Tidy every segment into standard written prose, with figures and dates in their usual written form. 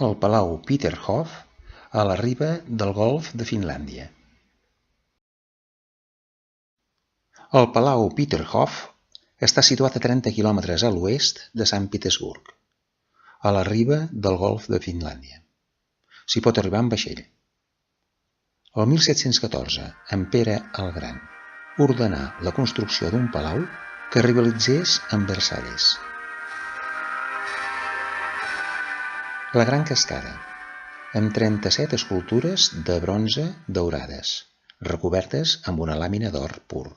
El Palau Peterhof a la riba del Golf de Finlàndia. El Palau Peterhof està situat a 30 quilòmetres a l'oest de Sant Petersburg, a la riba del Golf de Finlàndia. S'hi pot arribar amb vaixell. El 1714, en Pere el Gran ordenà la construcció d'un palau que rivalitzés amb Versalles. La Gran Cascada, amb 37 escultures de bronze daurades, recobertes amb una làmina d'or pur,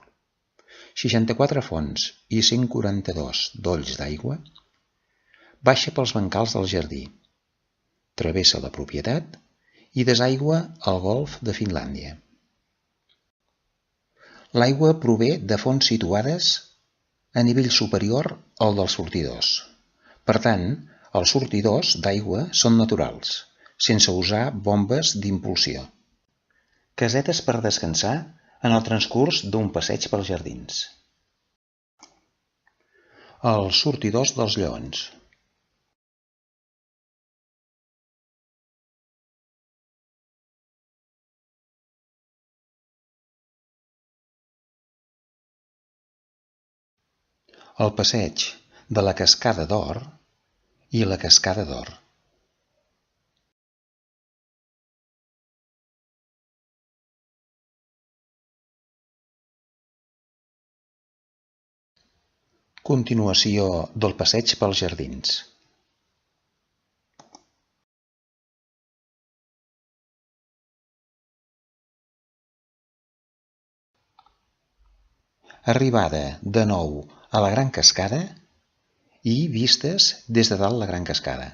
64 fonts i 142 dolls d'aigua, baixa pels bancals del jardí, travessa la propietat i desaigua al Golf de Finlàndia. L'aigua prové de fonts situades a nivell superior al dels sortidors. Per tant, els sortidors d'aigua són naturals, sense usar bombes d'impulsió. Casetes per descansar en el transcurs d'un passeig pels jardins. Els sortidors dels lleons. El passeig de la Cascada d'Or i la Cascada d'Or. Continuació del passeig pels jardins. Arribada de nou a la Gran Cascada i vistes des de dalt la Gran Cascada.